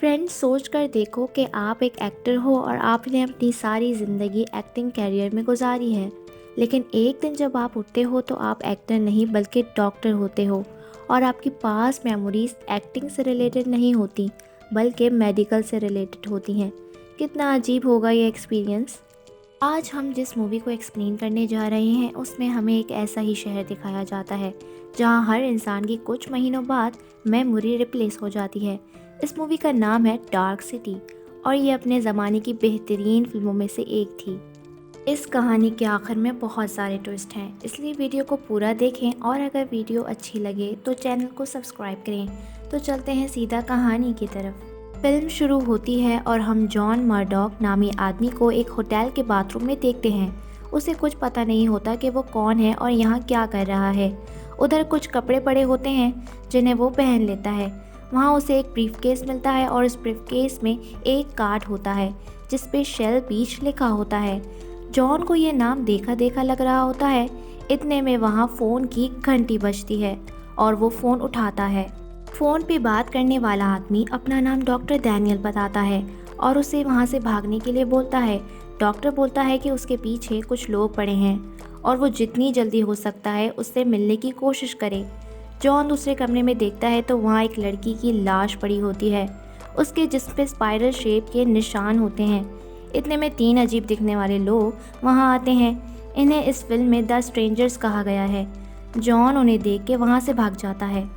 Friends, सोच कर देखो कि आप एक एक्टर हो और आपने अपनी सारी ज़िंदगी एक्टिंग कैरियर में गुजारी है। लेकिन एक दिन जब आप उठते हो तो आप एक्टर नहीं बल्कि डॉक्टर होते हो और आपकी पास मेमोरीज एक्टिंग से रिलेटेड नहीं होती बल्कि मेडिकल से रिलेटेड होती हैं। कितना अजीब होगा ये एक्सपीरियंस। आज हम जिस मूवी को एक्सप्लेन करने जा रहे हैं उसमें हमें एक ऐसा ही शहर दिखाया जाता है जहां हर इंसान की कुछ महीनों बाद मेमोरी रिप्लेस हो जाती है। इस मूवी का नाम है डार्क सिटी और ये अपने ज़माने की बेहतरीन फिल्मों में से एक थी। इस कहानी के आखिर में बहुत सारे ट्विस्ट हैं, इसलिए वीडियो को पूरा देखें और अगर वीडियो अच्छी लगे तो चैनल को सब्सक्राइब करें। तो चलते हैं सीधा कहानी की तरफ। फिल्म शुरू होती है और हम जॉन मर्डॉक नामी आदमी को एक होटल के बाथरूम में देखते हैं। उसे कुछ पता नहीं होता कि वो कौन है और यहाँ क्या कर रहा है। उधर कुछ कपड़े पड़े होते हैं जिन्हें वो पहन लेता है। वहाँ उसे एक ब्रीफकेस मिलता है और इस ब्रीफकेस में एक कार्ड होता है जिस पे शेल बीच लिखा होता है। जॉन को ये नाम देखा देखा लग रहा होता है। इतने में वहाँ फ़ोन की घंटी बजती है और वो फ़ोन उठाता है। फ़ोन पे बात करने वाला आदमी अपना नाम डॉक्टर डैनियल बताता है और उसे वहाँ से भागने के लिए बोलता है। डॉक्टर बोलता है कि उसके पीछे कुछ लोग पड़े हैं और वो जितनी जल्दी हो सकता है उससे मिलने की कोशिश करे। जॉन दूसरे कमरे में देखता है तो वहाँ एक लड़की की लाश पड़ी होती है, उसके जिस्म पे स्पाइरल शेप के निशान होते हैं। इतने में 3 अजीब दिखने वाले लोग वहाँ आते हैं। इन्हें इस फिल्म में द स्ट्रेंजर्स कहा गया है। जॉन उन्हें देख के वहाँ से भाग जाता है।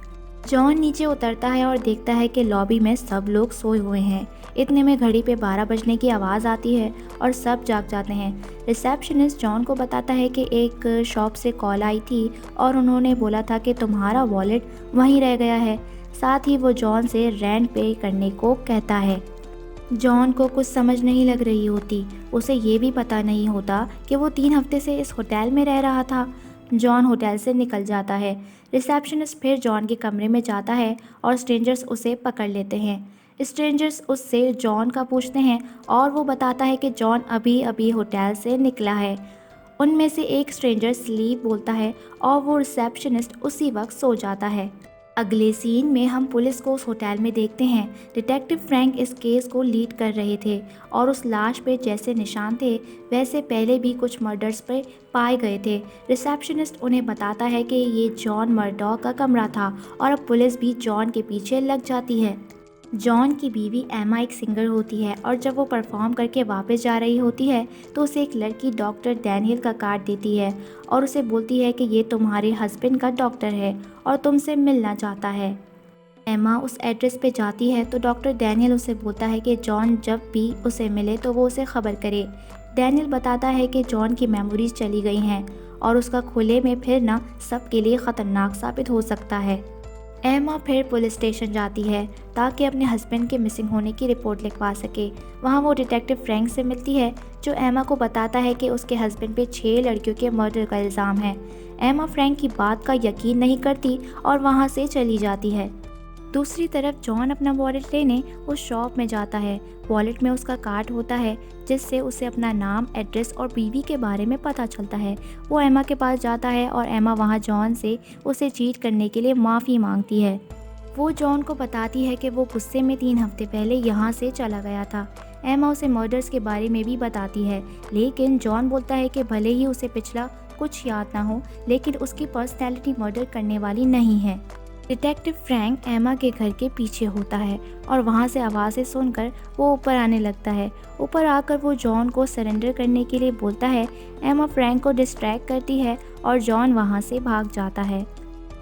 जॉन नीचे उतरता है और देखता है कि लॉबी में सब लोग सोए हुए हैं। इतने में घड़ी पे 12 बजने की आवाज़ आती है और सब जाग जाते हैं। रिसेप्शनिस्ट जॉन को बताता है कि एक शॉप से कॉल आई थी और उन्होंने बोला था कि तुम्हारा वॉलेट वहीं रह गया है। साथ ही वो जॉन से रेंट पे करने को कहता है। जॉन को कुछ समझ नहीं लग रही होती। उसे ये भी पता नहीं होता कि वो 3 हफ्ते से इस होटल में रह रहा था। जॉन होटल से निकल जाता है। रिसेप्शनिस्ट फिर जॉन के कमरे में जाता है और स्ट्रेंजर्स उसे पकड़ लेते हैं। स्ट्रेंजर्स उससे जॉन का पूछते हैं और वो बताता है कि जॉन अभी अभी होटल से निकला है। उनमें से एक स्ट्रेंजर स्लीप बोलता है और वो रिसेप्शनिस्ट उसी वक्त सो जाता है। अगले सीन में हम पुलिस को उस होटल में देखते हैं। डिटेक्टिव फ्रैंक इस केस को लीड कर रहे थे और उस लाश पे जैसे निशान थे वैसे पहले भी कुछ मर्डर्स पे पाए गए थे। रिसेप्शनिस्ट उन्हें बताता है कि ये जॉन मर्डॉक का कमरा था और अब पुलिस भी जॉन के पीछे लग जाती है। जॉन की बीवी एमा एक सिंगर होती है और जब वो परफॉर्म करके वापस जा रही होती है तो उसे एक लड़की डॉक्टर डैनियल का कार्ड देती है और उसे बोलती है कि ये तुम्हारे हस्बैंड का डॉक्टर है और तुमसे मिलना चाहता है। एमा उस एड्रेस पे जाती है तो डॉक्टर डैनियल उसे बोलता है कि जॉन जब भी उसे मिले तो वो उसे खबर करे। डैनियल बताता है कि जॉन की मेमोरीज चली गई हैं और उसका खुले में फिरना सबके लिए ख़तरनाक साबित हो सकता है। एमा फिर पुलिस स्टेशन जाती है ताकि अपने हस्बैंड के मिसिंग होने की रिपोर्ट लिखवा सके। वहाँ वो डिटेक्टिव फ्रैंक से मिलती है जो एमा को बताता है कि उसके हस्बैंड पे 6 लड़कियों के मर्डर का इल्ज़ाम है। एमा फ्रैंक की बात का यकीन नहीं करती और वहाँ से चली जाती है। दूसरी तरफ जॉन अपना वॉलेट लेने उस शॉप में जाता है। वॉलेट में उसका कार्ड होता है जिससे उसे अपना नाम, एड्रेस और बीवी के बारे में पता चलता है। वो एमा के पास जाता है और एमा वहाँ जॉन से उसे चीट करने के लिए माफ़ी मांगती है। वो जॉन को बताती है कि वो गुस्से में 3 हफ्ते पहले यहाँ से चला गया था। एमा उसे मर्डर्स के बारे में भी बताती है, लेकिन जॉन बोलता है कि भले ही उसे पिछला कुछ याद ना हो लेकिन उसकी पर्सनैलिटी मर्डर करने वाली नहीं है। डिटेक्टिव फ्रैंक एमा के घर के पीछे होता है और वहाँ से आवाज़ें सुनकर वो ऊपर आने लगता है। ऊपर आकर वो जॉन को सरेंडर करने के लिए बोलता है। एमा फ्रैंक को डिस्ट्रैक्ट करती है और जॉन वहाँ से भाग जाता है।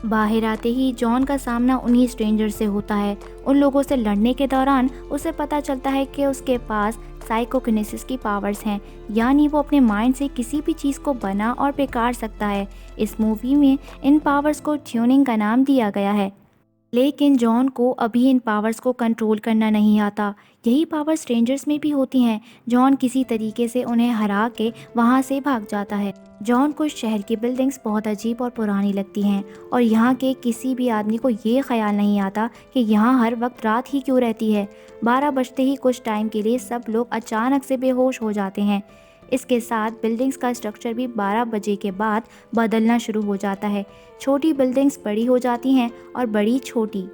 बाहर आते ही जॉन का सामना उन्हीं स्ट्रेंजर से होता है। उन लोगों से लड़ने के दौरान उसे पता चलता है कि उसके पास साइकोकिनेसिस की पावर्स हैं, यानी वो अपने माइंड से किसी भी चीज़ को बना और बेकार सकता है। इस मूवी में इन पावर्स को ट्यूनिंग का नाम दिया गया है, लेकिन जॉन को अभी इन पावर्स को कंट्रोल करना नहीं आता। यही पावर स्ट्रेंजर्स में भी होती हैं। जॉन किसी तरीके से उन्हें हरा के वहाँ से भाग जाता है। जॉन को शहर की बिल्डिंग्स बहुत अजीब और पुरानी लगती हैं और यहाँ के किसी भी आदमी को ये ख्याल नहीं आता कि यहाँ हर वक्त रात ही क्यों रहती है। 12 बजते ही कुछ टाइम के लिए सब लोग अचानक से बेहोश हो जाते हैं। इसके साथ बिल्डिंग्स का स्ट्रक्चर भी 12 बजे के बाद बदलना शुरू हो जाता है। छोटी बिल्डिंग्स बड़ी हो जाती हैं और बड़ी छोटी।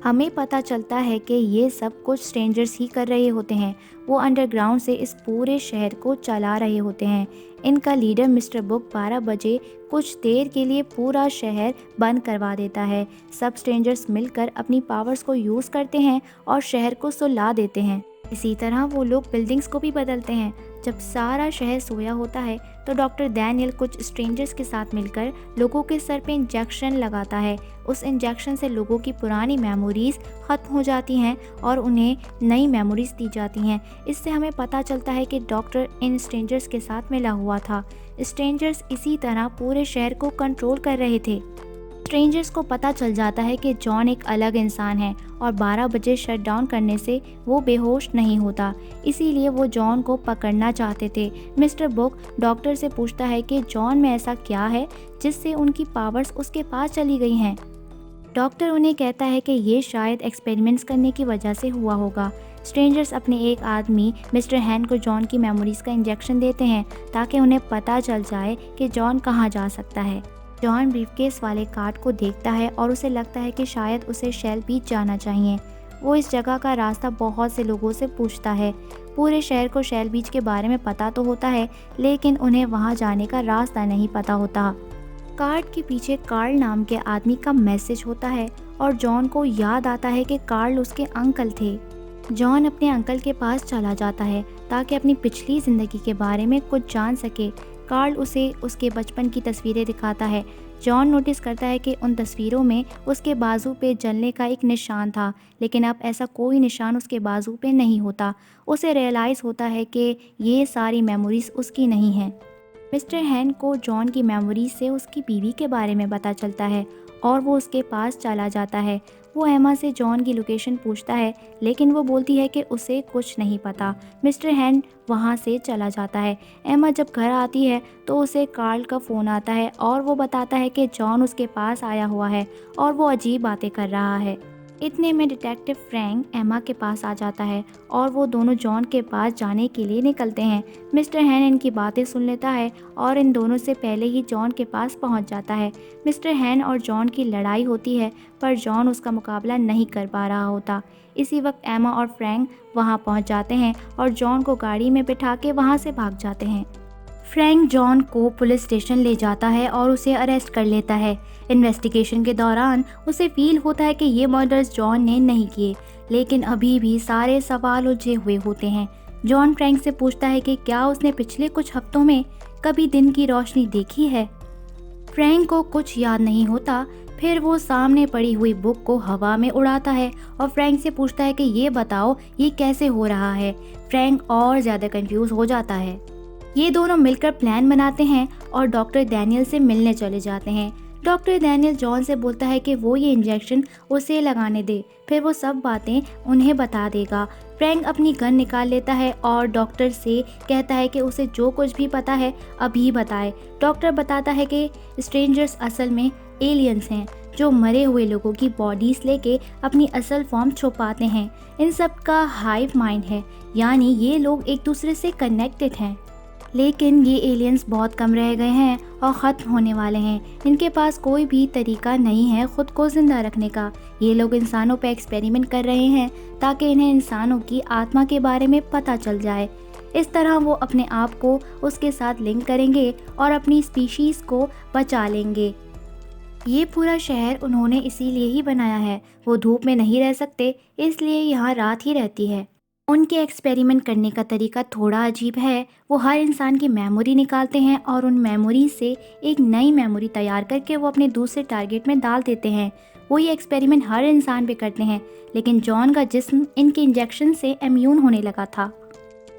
हमें पता चलता है कि ये सब कुछ स्ट्रेंजर्स ही कर रहे होते हैं। वो अंडरग्राउंड से इस पूरे शहर को चला रहे होते हैं। इनका लीडर मिस्टर बुक 12 बजे कुछ देर के लिए पूरा शहर बंद करवा देता है। सब स्ट्रेंजर्स मिलकर अपनी पावर्स को यूज़ करते हैं और शहर को सुला देते हैं। इसी तरह वो लोग बिल्डिंग्स को भी बदलते हैं। जब सारा शहर सोया होता है तो डॉक्टर डैनियल कुछ स्ट्रेंजर्स के साथ मिलकर लोगों के सर पे इंजेक्शन लगाता है। उस इंजेक्शन से लोगों की पुरानी मेमोरीज ख़त्म हो जाती हैं और उन्हें नई मेमोरीज दी जाती हैं। इससे हमें पता चलता है कि डॉक्टर इन स्ट्रेंजर्स के साथ मिला हुआ था। स्ट्रेंजर्स इसी तरह पूरे शहर को कंट्रोल कर रहे थे। स्ट्रेंजर्स को पता चल जाता है कि जॉन एक अलग इंसान है और 12 बजे शट डाउन करने से वो बेहोश नहीं होता। इसीलिए वो जॉन को पकड़ना चाहते थे। मिस्टर बुक डॉक्टर से पूछता है कि जॉन में ऐसा क्या है जिससे उनकी पावर्स उसके पास चली गई हैं। डॉक्टर उन्हें कहता है कि ये शायद एक्सपेरिमेंट्स करने की वजह से हुआ होगा। स्ट्रेंजर्स अपने एक आदमी मिस्टर हैन को जॉन की मेमोरीज का इंजेक्शन देते हैं ताकि उन्हें पता चल जाए कि जॉन कहाँ जा सकता है। जॉन ब्रीफकेस वाले कार्ड को देखता है और उसे लगता है कि शायद उसे शेल बीच जाना चाहिए। वो इस जगह का रास्ता बहुत से लोगों से पूछता है। पूरे शहर को शेल बीच के बारे में पता तो होता है, लेकिन उन्हें वहाँ जाने का रास्ता नहीं पता होता। कार्ड के पीछे कार्ल नाम के आदमी का मैसेज होता है और जॉन को याद आता है कि कार्ल उसके अंकल थे। जॉन अपने अंकल के पास चला जाता है ताकि अपनी पिछली ज़िंदगी के बारे में कुछ जान सके। कार्ल उसे उसके बचपन की तस्वीरें दिखाता है। जॉन नोटिस करता है कि उन तस्वीरों में उसके बाजू पे जलने का एक निशान था, लेकिन अब ऐसा कोई निशान उसके बाजू पे नहीं होता। उसे रियलाइज़ होता है कि ये सारी मेमोरीज उसकी नहीं हैं। मिस्टर हैन को जॉन की मेमोरीज से उसकी बीवी के बारे में पता चलता है और वो उसके पास चला जाता है। वो एमा से जॉन की लोकेशन पूछता है, लेकिन वो बोलती है कि उसे कुछ नहीं पता। मिस्टर हैन वहाँ से चला जाता है। एमा जब घर आती है तो उसे कार्ल का फ़ोन आता है और वो बताता है कि जॉन उसके पास आया हुआ है और वो अजीब बातें कर रहा है। इतने में डिटेक्टिव फ्रैंक एमा के पास आ जाता है और वो दोनों जॉन के पास जाने के लिए निकलते हैं। मिस्टर हैन इनकी बातें सुन लेता है और इन दोनों से पहले ही जॉन के पास पहुंच जाता है। मिस्टर हैन और जॉन की लड़ाई होती है, पर जॉन उसका मुकाबला नहीं कर पा रहा होता। इसी वक्त एमा और फ्रैंक वहां पहुंच जाते हैं और जॉन को गाड़ी में बिठा के वहां से भाग जाते हैं। फ्रैंक जॉन को पुलिस स्टेशन ले जाता है और उसे अरेस्ट कर लेता है। इन्वेस्टिगेशन के दौरान उसे फील होता है कि ये मर्डर्स जॉन ने नहीं किए, लेकिन अभी भी सारे सवाल उलझे हुए होते हैं। जॉन फ्रैंक से पूछता है कि क्या उसने पिछले कुछ हफ्तों में कभी दिन की रोशनी देखी है। फ्रैंक को कुछ याद नहीं होता। फिर वो सामने पड़ी हुई बुक को हवा में उड़ाता है और फ्रैंक से पूछता है कि ये बताओ ये कैसे हो रहा है। फ्रैंक और ज़्यादा कंफ्यूज हो जाता है। ये दोनों मिलकर प्लान बनाते हैं और डॉक्टर डैनियल से मिलने चले जाते हैं। डॉक्टर डैनियल जॉन से बोलता है कि वो ये इंजेक्शन उसे लगाने दे, फिर वो सब बातें उन्हें बता देगा। फ्रैंक अपनी गन निकाल लेता है और डॉक्टर से कहता है कि उसे जो कुछ भी पता है अभी बताए। डॉक्टर बताता है कि स्ट्रेंजर्स असल में एलियंस हैं जो मरे हुए लोगों की बॉडीज लेके अपनी असल फॉर्म छुपाते हैं। इन सब का हाइव माइंड है, यानी ये लोग एक दूसरे से कनेक्टेड हैं। लेकिन ये एलियंस बहुत कम रह गए हैं और ख़त्म होने वाले हैं। इनके पास कोई भी तरीका नहीं है ख़ुद को ज़िंदा रखने का। ये लोग इंसानों पर एक्सपेरिमेंट कर रहे हैं ताकि इन्हें इंसानों की आत्मा के बारे में पता चल जाए। इस तरह वो अपने आप को उसके साथ लिंक करेंगे और अपनी स्पीशीज़ को बचा लेंगे। ये पूरा शहर उन्होंने इसीलिए ही बनाया है। वो धूप में नहीं रह सकते, इसलिए यहाँ रात ही रहती है। उनके एक्सपेरिमेंट करने का तरीका थोड़ा अजीब है। वो हर इंसान की मेमोरी निकालते हैं और उन मेमोरी से एक नई मेमोरी तैयार करके वो अपने दूसरे टारगेट में डाल देते हैं। वो ये एक्सपेरिमेंट हर इंसान पे करते हैं, लेकिन जॉन का जिस्म इनके इंजेक्शन से इम्यून होने लगा था।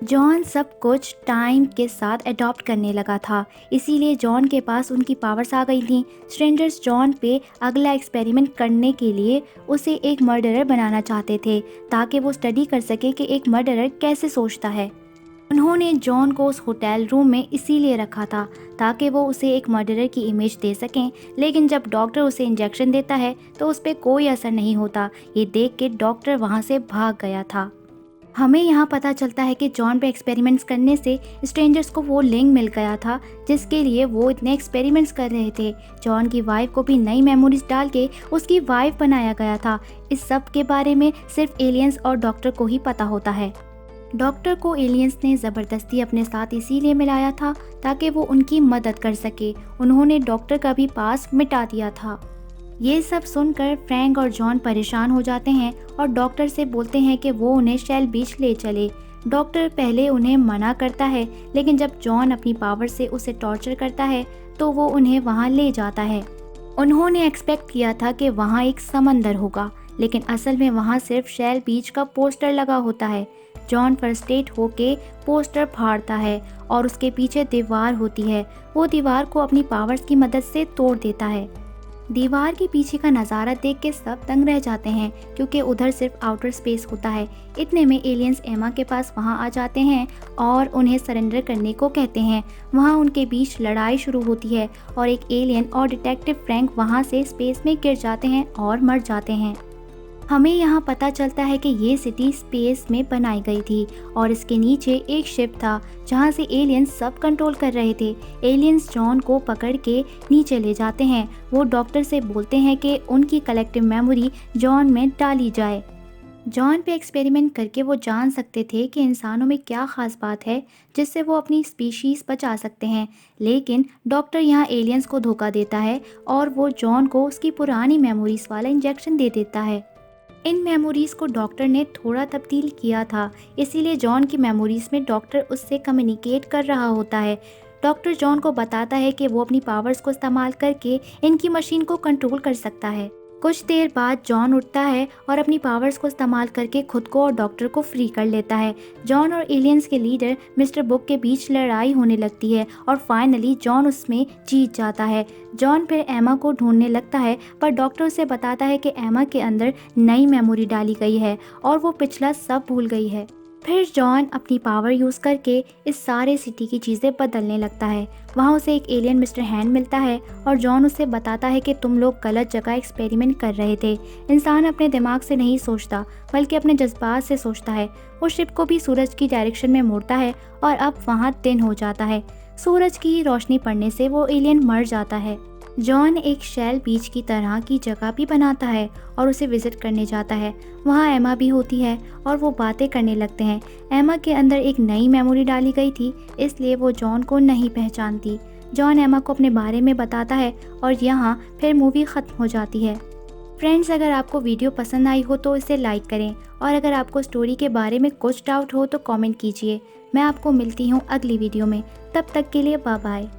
जॉन सब कुछ टाइम के साथ अडॉप्ट करने लगा था, इसीलिए जॉन के पास उनकी पावर्स आ गई थी। स्ट्रेंजर्स जॉन पे अगला एक्सपेरिमेंट करने के लिए उसे एक मर्डरर बनाना चाहते थे ताकि वो स्टडी कर सके कि एक मर्डरर कैसे सोचता है। उन्होंने जॉन को उस होटल रूम में इसीलिए रखा था ताकि वो उसे एक मर्डरर की इमेज दे सकें, लेकिन जब डॉक्टर उसे इंजेक्शन देता है तो उस पर कोई असर नहीं होता। ये देख के डॉक्टर वहाँ से भाग गया था। हमें यहाँ पता चलता है कि जॉन पे एक्सपेरिमेंट्स करने से स्ट्रेंजर्स को वो लिंक मिल गया था जिसके लिए वो इतने एक्सपेरिमेंट्स कर रहे थे। जॉन की वाइफ को भी नई मेमोरीज डाल के उसकी वाइफ बनाया गया था। इस सब के बारे में सिर्फ एलियंस और डॉक्टर को ही पता होता है। डॉक्टर को एलियंस ने ज़बरदस्ती अपने साथ इसीलिए मिलाया था ताकि वो उनकी मदद कर सके। उन्होंने डॉक्टर का भी पास मिटा दिया था। ये सब सुनकर फ्रैंक और जॉन परेशान हो जाते हैं और डॉक्टर से बोलते हैं कि वो उन्हें शेल बीच ले चले। डॉक्टर पहले उन्हें मना करता है, लेकिन जब जॉन अपनी पावर से उसे टॉर्चर करता है तो वो उन्हें वहाँ ले जाता है। उन्होंने एक्सपेक्ट किया था कि वहाँ एक समंदर होगा, लेकिन असल में वहाँ सिर्फ शेल बीच का पोस्टर लगा होता है। जॉन फ्रस्ट्रेट होके पोस्टर फाड़ता है और उसके पीछे दीवार होती है। वो दीवार को अपनी पावर्स की मदद से तोड़ देता है। दीवार के पीछे का नज़ारा देख के सब दंग रह जाते हैं क्योंकि उधर सिर्फ आउटर स्पेस होता है। इतने में एलियंस एमा के पास वहां आ जाते हैं और उन्हें सरेंडर करने को कहते हैं। वहां उनके बीच लड़ाई शुरू होती है और एक एलियन और डिटेक्टिव फ्रैंक वहां से स्पेस में गिर जाते हैं और मर जाते हैं। हमें यहाँ पता चलता है कि ये सिटी स्पेस में बनाई गई थी और इसके नीचे एक शिप था जहाँ से एलियंस सब कंट्रोल कर रहे थे। एलियंस जॉन को पकड़ के नीचे ले जाते हैं। वो डॉक्टर से बोलते हैं कि उनकी कलेक्टिव मेमोरी जॉन में डाली जाए। जॉन पे एक्सपेरिमेंट करके वो जान सकते थे कि इंसानों में क्या ख़ास बात है जिससे वो अपनी स्पीशीज़ बचा सकते हैं, लेकिन डॉक्टर यहाँ एलियंस को धोखा देता है और वो जॉन को उसकी पुरानी मेमोरीज वाला इंजेक्शन दे देता है। इन मेमोरीज़ को डॉक्टर ने थोड़ा तब्दील किया था, इसीलिए जॉन की मेमोरीज़ में डॉक्टर उससे कम्युनिकेट कर रहा होता है। डॉक्टर जॉन को बताता है कि वो अपनी पावर्स को इस्तेमाल करके इनकी मशीन को कंट्रोल कर सकता है। कुछ देर बाद जॉन उठता है और अपनी पावर्स को इस्तेमाल करके खुद को और डॉक्टर को फ्री कर लेता है। जॉन और एलियंस के लीडर मिस्टर बुक के बीच लड़ाई होने लगती है और फाइनली जॉन उसमें जीत जाता है। जॉन फिर एमा को ढूंढने लगता है, पर डॉक्टर उसे बताता है कि एमा के अंदर नई मेमोरी डाली गई है और वो पिछला सब भूल गई है। फिर जॉन अपनी पावर यूज़ करके इस सारे सिटी की चीज़ें बदलने लगता है। वहाँ उसे एक एलियन मिस्टर हैंड मिलता है और जॉन उसे बताता है कि तुम लोग गलत जगह एक्सपेरिमेंट कर रहे थे। इंसान अपने दिमाग से नहीं सोचता बल्कि अपने जज्बात से सोचता है। वो शिप को भी सूरज की डायरेक्शन में मोड़ता है और अब वहाँ दिन हो जाता है। सूरज की रोशनी पड़ने से वो एलियन मर जाता है। जॉन एक शेल बीच की तरह की जगह भी बनाता है और उसे विजिट करने जाता है। वहाँ एमा भी होती है और वो बातें करने लगते हैं। एमा के अंदर एक नई मेमोरी डाली गई थी, इसलिए वो जॉन को नहीं पहचानती। जॉन एमा को अपने बारे में बताता है और यहाँ फिर मूवी ख़त्म हो जाती है। फ्रेंड्स, अगर आपको वीडियो पसंद आई हो तो इसे लाइक करें और अगर आपको स्टोरी के बारे में कुछ डाउट हो तो कमेंट कीजिए। मैं आपको मिलती हूँ अगली वीडियो में। तब तक के लिए बाय बाय।